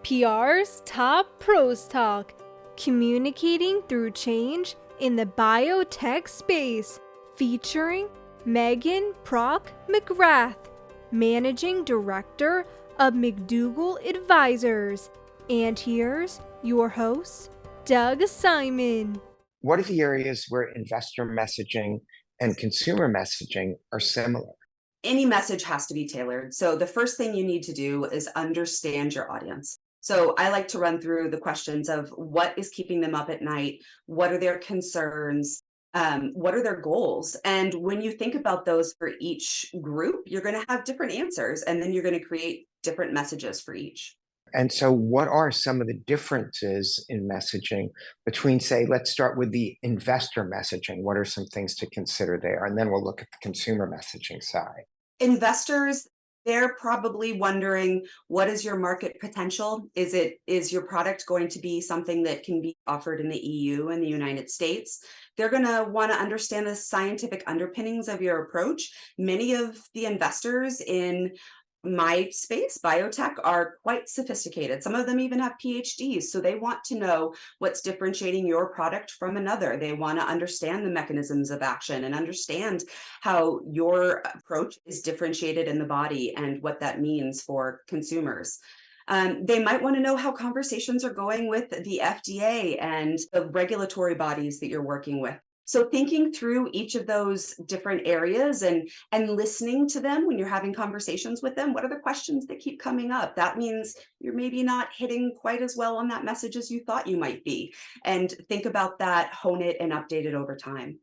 PR's Top Pros Talk, communicating through change in the biotech space, featuring Prock McGrath, Managing Director of MacDougall Advisors. And here's your host, Doug Simon. What are the areas where investor messaging and consumer messaging are similar? Any message has to be tailored. So the first thing you need to do is understand your audience. So I like to run through the questions of what is keeping them up at night, what are their concerns, what are their goals? And when you think about those for each group, you're going to have different answers, and then you're going to create different messages for each. And so what are some of the differences in messaging between, say, let's start with the investor messaging. What are some things to consider there? And then we'll look at the consumer messaging side. Investors, they're probably wondering, what is your market potential? Is your product going to be something that can be offered in the EU and the United States? They're going to want to understand the scientific underpinnings of your approach. Many of the investors in my space, biotech, are quite sophisticated. Some of them even have PhDs, so they want to know what's differentiating your product from another. They want to understand the mechanisms of action and understand how your approach is differentiated in the body and what that means for consumers. They might want to know how conversations are going with the FDA and the regulatory bodies that you're working with. So thinking through each of those different areas and listening to them when you're having conversations with them, what are the questions that keep coming up? That means you're maybe not hitting quite as well on that message as you thought you might be. And think about that, hone it, and update it over time.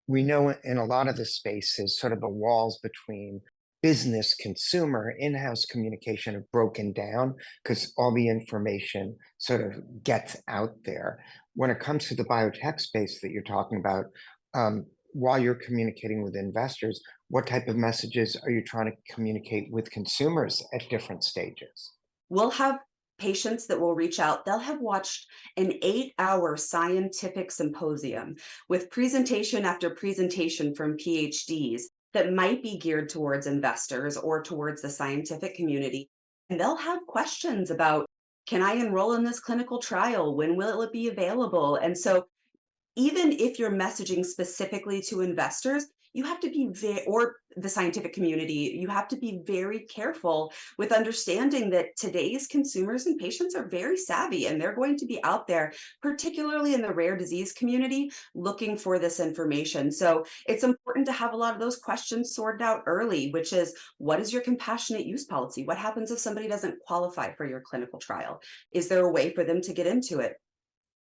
We know in a lot of the spaces, sort of the walls between business, consumer, in-house communication have broken down because all the information sort of gets out there. When it comes to the biotech space that you're talking about, while you're communicating with investors, what type of messages are you trying to communicate with consumers at different stages? We'll have patients that will reach out. They'll have watched an 8-hour scientific symposium with presentation after presentation from PhDs that might be geared towards investors or towards the scientific community. And they'll have questions about, can I enroll in this clinical trial? When will it be available? And so even if you're messaging specifically to investors, you have to be or the scientific community, you have to be very careful with understanding that today's consumers and patients are very savvy, and they're going to be out there, particularly in the rare disease community, looking for this information. So it's important to have a lot of those questions sorted out early, which is, what is your compassionate use policy? What happens if somebody doesn't qualify for your clinical trial? Is there a way for them to get into it?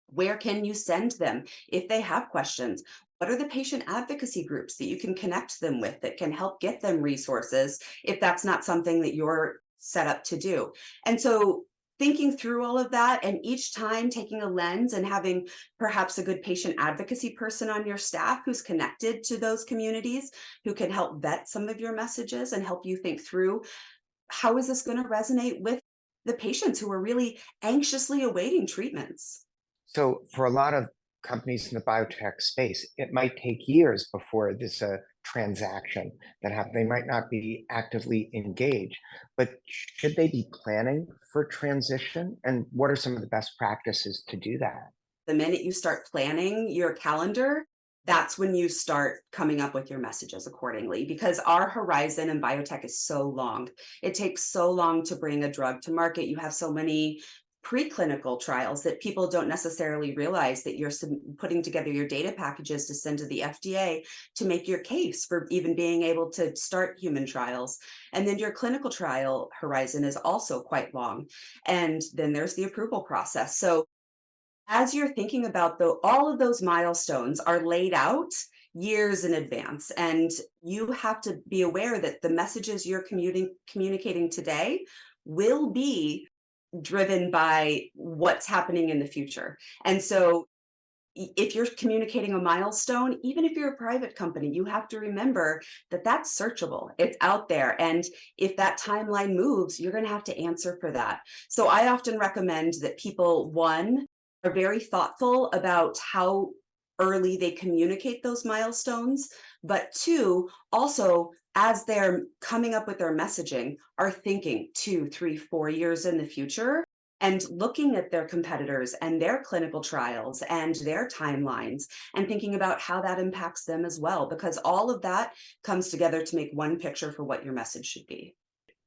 Where can you send them if they have questions? What are the patient advocacy groups that you can connect them with that can help get them resources if that's not something that you're set up to do? And so thinking through all of that, and each time taking a lens and having perhaps a good patient advocacy person on your staff who's connected to those communities, who can help vet some of your messages and help you think through, how is this going to resonate with the patients who are really anxiously awaiting treatments? So for a lot of companies in the biotech space, it might take years before this transaction that happens. They might not be actively engaged, but should they be planning for transition? And what are some of the best practices to do that? The minute you start planning your calendar, that's when you start coming up with your messages accordingly, because our horizon in biotech is so long. It takes so long to bring a drug to market. You have so many preclinical trials that people don't necessarily realize that you're putting together your data packages to send to the FDA to make your case for even being able to start human trials. And then your clinical trial horizon is also quite long. And then there's the approval process. So as you're thinking about all of those milestones are laid out years in advance, and you have to be aware that the messages you're communicating today will be driven by what's happening in the future. And so if you're communicating a milestone, even if you're a private company, you have to remember that that's searchable. It's out there. And if that timeline moves, you're going to have to answer for that. So I often recommend that people, one, are very thoughtful about how early they communicate those milestones, but two, also, as they're coming up with their messaging, are thinking 2, 3, 4 years in the future and looking at their competitors and their clinical trials and their timelines and thinking about how that impacts them as well, because all of that comes together to make one picture for what your message should be.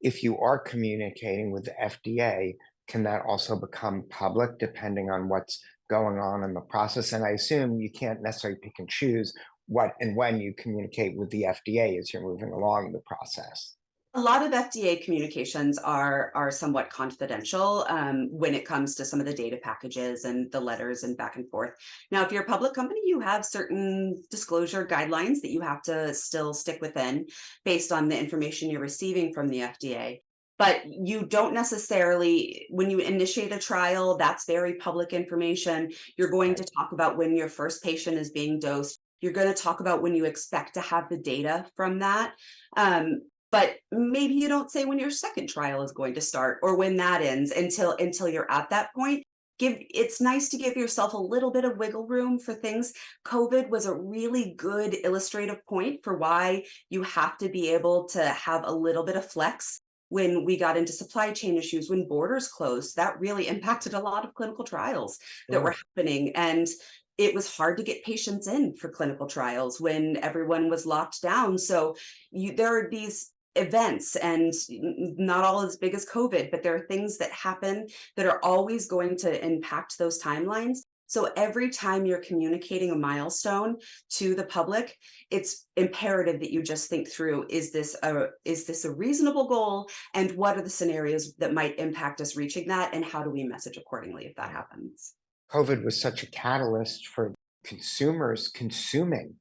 If you are communicating with the FDA, can that also become public depending on what's going on in the process? And I assume you can't necessarily pick and choose what and when you communicate with the FDA as you're moving along the process. A lot of FDA communications are somewhat confidential when it comes to some of the data packages and the letters and back and forth. Now, if you're a public company, you have certain disclosure guidelines that you have to still stick within based on the information you're receiving from the FDA. But you don't necessarily, when you initiate a trial, that's very public information. You're going Right. to talk about when your first patient is being dosed. You're going to talk about when you expect to have the data from that. Um, but maybe you don't say when your second trial is going to start or when that ends until you're at that point. It's nice to give yourself a little bit of wiggle room for things. COVID was a really good illustrative point for why you have to be able to have a little bit of flex. When we got into supply chain issues, when borders closed, that really impacted a lot of clinical trials that were Sure. happening. And it was hard to get patients in for clinical trials when everyone was locked down. So there are these events, and not all as big as COVID, but there are things that happen that are always going to impact those timelines. So every time you're communicating a milestone to the public, it's imperative that you just think through, is this a reasonable goal, and what are the scenarios that might impact us reaching that, and how do we message accordingly if that happens? COVID was such a catalyst for consumers consuming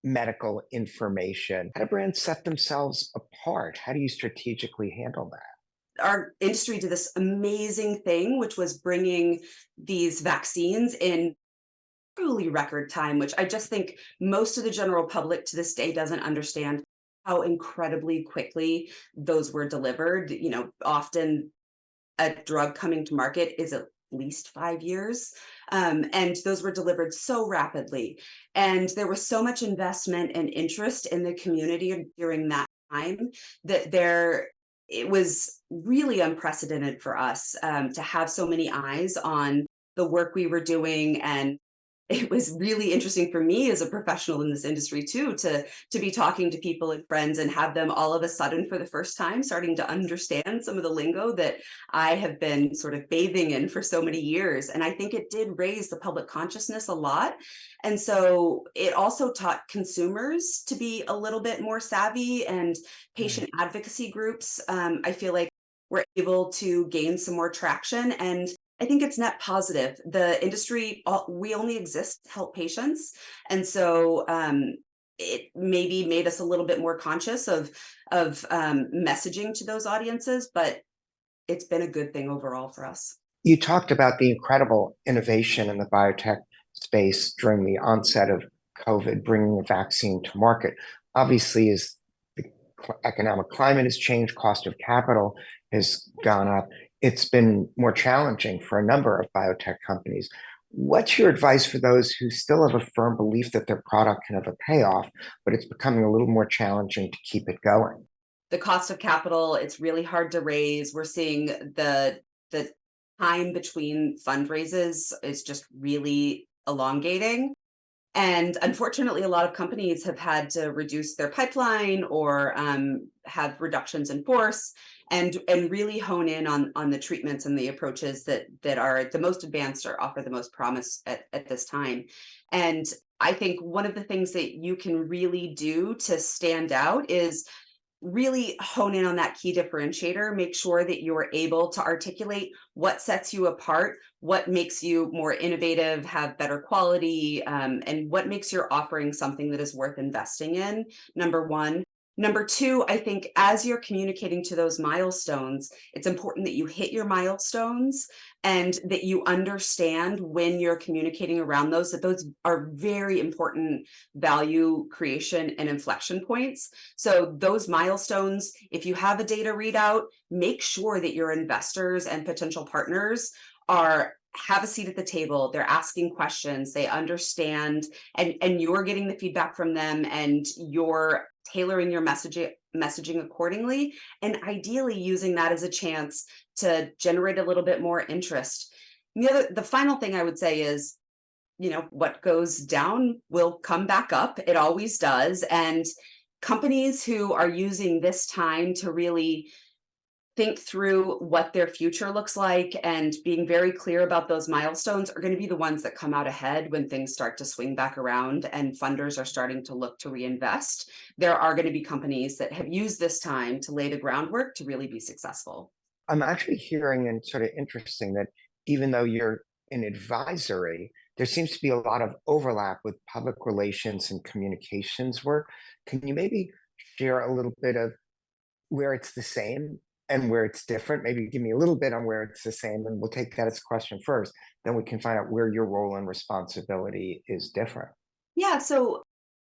medical information. How do brands set themselves apart? How do you strategically handle that? Our industry did this amazing thing, which was bringing these vaccines in truly record time, which I just think most of the general public to this day doesn't understand how incredibly quickly those were delivered. Often a drug coming to market is at least 5 years. And those were delivered so rapidly. And there was so much investment and interest in the community during that time that it was really unprecedented for us to have so many eyes on the work we were doing. And it was really interesting for me as a professional in this industry too, to be talking to people and friends and have them all of a sudden for the first time starting to understand some of the lingo that I have been sort of bathing in for so many years. And I think it did raise the public consciousness a lot. And so it also taught consumers to be a little bit more savvy, and Right. patient advocacy groups, I feel like, were able to gain some more traction. And I think it's net positive. The industry, we only exist to help patients. And so it maybe made us a little bit more conscious of messaging to those audiences, but it's been a good thing overall for us. You talked about the incredible innovation in the biotech space during the onset of COVID, bringing a vaccine to market. Obviously, as the economic climate has changed, cost of capital has gone up. It's been more challenging for a number of biotech companies. What's your advice for those who still have a firm belief that their product can have a payoff, but it's becoming a little more challenging to keep it going? The cost of capital, it's really hard to raise. We're seeing the time between fundraises is just really elongating. And unfortunately, a lot of companies have had to reduce their pipeline or have reductions in force, and really hone in on the treatments and the approaches that are the most advanced or offer the most promise at this time. And I think one of the things that you can really do to stand out is really hone in on that key differentiator. Make sure that you're able to articulate what sets you apart, what makes you more innovative, have better quality, and what makes your offering something that is worth investing in. Number one. Number two, I think as you're communicating to those milestones, it's important that you hit your milestones and that you understand when you're communicating around those, that those are very important value creation and inflection points. So those milestones, if you have a data readout, make sure that your investors and potential partners have a seat at the table. They're asking questions, they understand, and you're getting the feedback from them, and you're tailoring your messaging accordingly, and ideally using that as a chance to generate a little bit more interest. The final thing I would say is, what goes down will come back up. It always does. And companies who are using this time to really think through what their future looks like and being very clear about those milestones are going to be the ones that come out ahead when things start to swing back around and funders are starting to look to reinvest. There are going to be companies that have used this time to lay the groundwork to really be successful. I'm actually hearing, and sort of interesting, that even though you're in advisory, there seems to be a lot of overlap with public relations and communications work. Can you maybe share a little bit of where it's the same and where it's different? Maybe give me a little bit on where it's the same, and we'll take that as a question first. Then we can find out where your role and responsibility is different. Yeah, so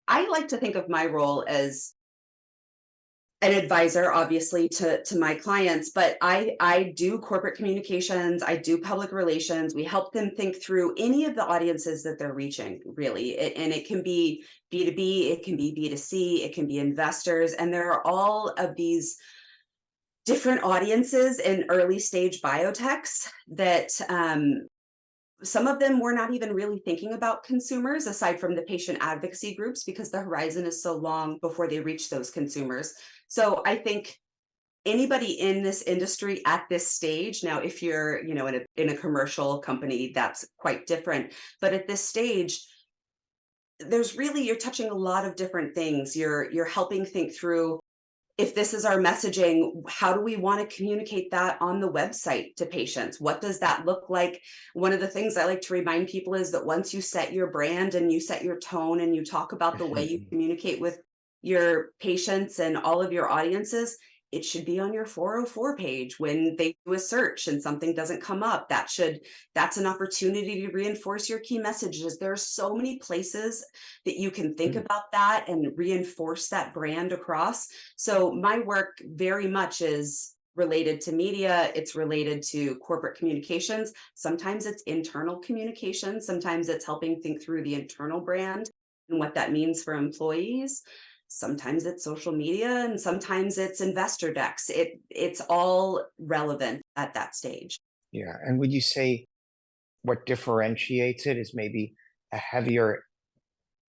I like to think of my role as an advisor, obviously, to my clients, but I do corporate communications, I do public relations. We help them think through any of the audiences that they're reaching, really. And it can be B2B, it can be B2C, it can be investors, and there are all of these different audiences in early stage biotechs that some of them we're not even really thinking about consumers aside from the patient advocacy groups because the horizon is so long before they reach those consumers. So I think anybody in this industry at this stage, now if you're in a commercial company, that's quite different, but at this stage you're touching a lot of different things. You're helping think through, if this is our messaging, how do we want to communicate that on the website to patients? What does that look like? One of the things I like to remind people is that once you set your brand and you set your tone and you talk about the way you communicate with your patients and all of your audiences, it should be on your 404 page when they do a search and something doesn't come up. That's an opportunity to reinforce your key messages. There are so many places that you can think about that and reinforce that brand across. So my work very much is related to media. It's related to corporate communications. Sometimes it's internal communications. Sometimes it's helping think through the internal brand and what that means for employees. Sometimes it's social media and sometimes it's investor decks. It's all relevant at that stage. Yeah. And would you say what differentiates it is maybe a heavier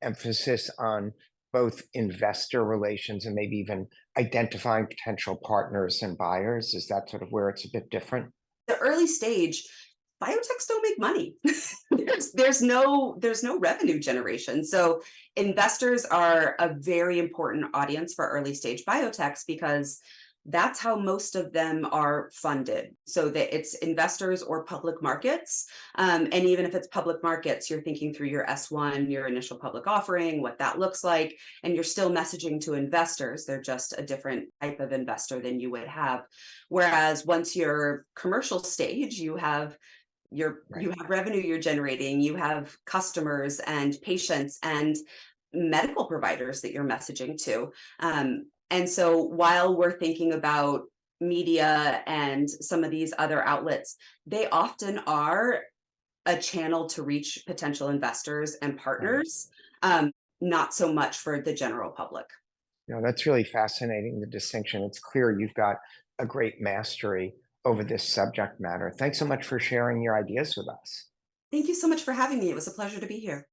emphasis on both investor relations and maybe even identifying potential partners and buyers? Is that sort of where it's a bit different? The early stage, biotechs don't make money. there's no revenue generation. So investors are a very important audience for early stage biotechs because that's how most of them are funded. So that it's investors or public markets. And even if it's public markets, you're thinking through your S1, your initial public offering, what that looks like, and you're still messaging to investors. They're just a different type of investor than you would have. Whereas once you're commercial stage, you have revenue you're generating, you have customers and patients and medical providers that you're messaging to. And so while we're thinking about media and some of these other outlets, they often are a channel to reach potential investors and partners, not so much for the general public. No, that's really fascinating, the distinction. It's clear you've got a great mastery over this subject matter. Thanks so much for sharing your ideas with us. Thank you so much for having me. It was a pleasure to be here.